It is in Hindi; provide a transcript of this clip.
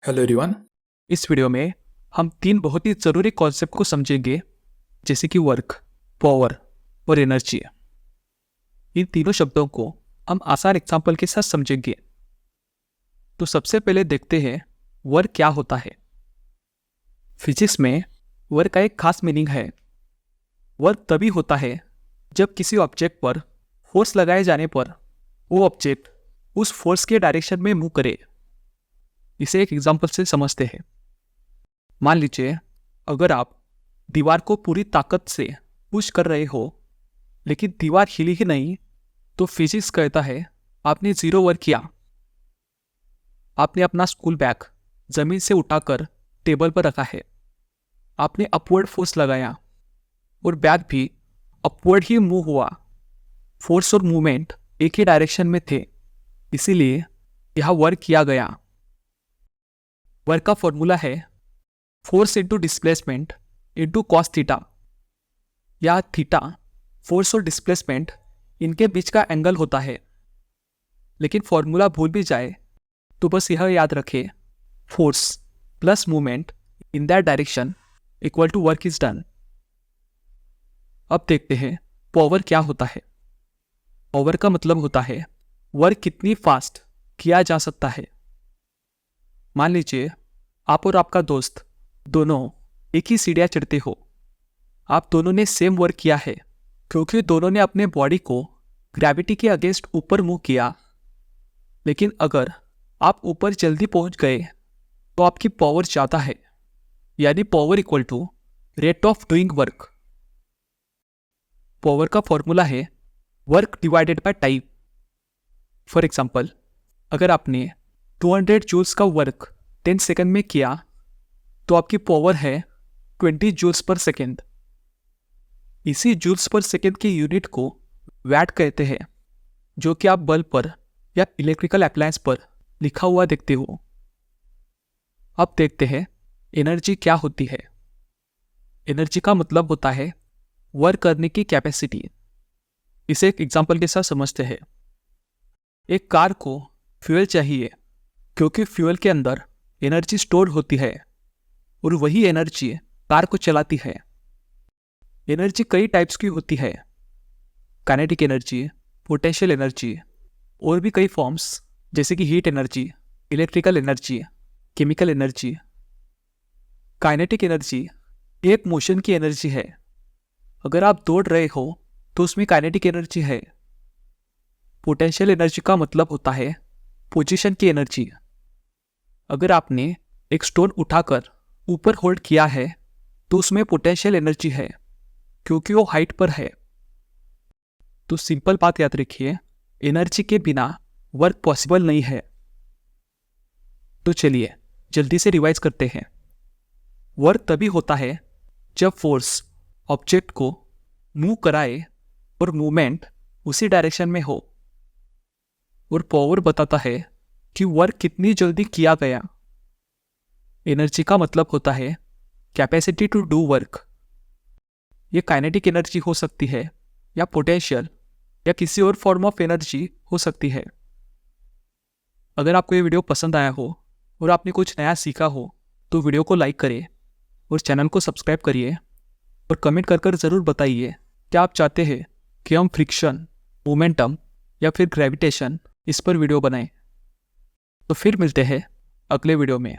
Hello everyone. इस वीडियो में हम तीन बहुत ही ज़रूरी कॉन्सेप्ट को समझेंगे, जैसे कि वर्क, पावर और एनर्जी। इन तीनों शब्दों को हम आसान एग्जाम्पल के साथ समझेंगे। तो सबसे पहले देखते हैं वर्क क्या होता है। फिजिक्स में वर्क का एक खास मीनिंग है। वर्क तभी होता है जब किसी ऑब्जेक्ट पर फोर्स लगाए जाने पर वो ऑब्जेक्ट उस फोर्स के डायरेक्शन में मूव करे। इसे एक एग्जाम्पल से समझते हैं। मान लीजिए अगर आप दीवार को पूरी ताकत से पुश कर रहे हो लेकिन दीवार हिली ही नहीं, तो फिजिक्स कहता है आपने जीरो वर्क किया। आपने अपना स्कूल बैग जमीन से उठाकर टेबल पर रखा है, आपने अपवर्ड फोर्स लगाया और बैग भी अपवर्ड ही मूव हुआ। फोर्स और मूवमेंट एक ही डायरेक्शन में थे, इसीलिए यह वर्क किया गया। वर्क का फॉर्मूला है force into displacement into cos theta. या थीटा फोर्स और डिस्प्लेसमेंट इनके बीच का एंगल होता है। लेकिन फॉर्मूला भूल भी जाए तो बस यह याद रखें, force plus movement in that direction equal to work is done. अब देखते हैं पावर क्या होता है। पावर का मतलब होता है वर्क कितनी फास्ट किया जा सकता है। मान लीजिए आप और आपका दोस्त दोनों एक ही सीढ़ियाँ चढ़ते हो। आप दोनों ने सेम वर्क किया है क्योंकि दोनों ने अपने बॉडी को ग्रेविटी के अगेंस्ट ऊपर मूव किया। लेकिन अगर आप ऊपर जल्दी पहुंच गए तो आपकी पावर ज़्यादा है, यानी power equal to rate of doing work. Power का फॉर्मूला है work divided by time. For example, अगर आपने 200 जूल्स का वर्क 10 सेकंड में किया तो आपकी पावर है 20 जूल्स पर सेकेंड। इसी जूल्स पर सेकेंड की यूनिट को वैट कहते हैं, जो कि आप बल्ब पर या इलेक्ट्रिकल अप्लायंस पर लिखा हुआ देखते हो। अब देखते हैं एनर्जी क्या होती है। एनर्जी का मतलब होता है वर्क करने की कैपेसिटी। इसे एक एग्जांपल के साथ समझते हैं। एक कार को फ्यूल चाहिए क्योंकि फ्यूल के अंदर एनर्जी स्टोर होती है और वही एनर्जी कार को चलाती है। एनर्जी कई टाइप्स की होती है, काइनेटिक एनर्जी, पोटेंशियल एनर्जी और भी कई फॉर्म्स, जैसे कि heat energy, electrical energy, chemical energy. Kinetic energy एक मोशन की एनर्जी है। अगर आप दौड़ रहे हो तो उसमें काइनेटिक एनर्जी है। पोटेंशियल एनर्जी का मतलब होता है पोजीशन की एनर्जी। अगर आपने एक स्टोन उठाकर ऊपर होल्ड किया है तो उसमें पोटेंशियल एनर्जी है क्योंकि वो हाइट पर है। तो सिंपल बात याद रखिए, एनर्जी के बिना वर्क पॉसिबल नहीं है। तो चलिए जल्दी से रिवाइज करते हैं। वर्क तभी होता है जब फोर्स ऑब्जेक्ट को मूव कराए और मूवमेंट उसी डायरेक्शन में हो। और पावर बताता है कि वर्क कितनी जल्दी किया गया। एनर्जी का मतलब होता है कैपेसिटी टू डू वर्क। ये काइनेटिक एनर्जी हो सकती है या पोटेंशियल या किसी और फॉर्म ऑफ एनर्जी हो सकती है। अगर आपको ये वीडियो पसंद आया हो और आपने कुछ नया सीखा हो तो वीडियो को लाइक करिए और चैनल को सब्सक्राइब करिए और कमेंट कर ज़रूर बताइए क्या आप चाहते हैं कि हम फ्रिक्शन, मोमेंटम या फिर ग्रेविटेशन इस पर वीडियो बनाएं। तो फिर मिलते हैं अगले वीडियो में।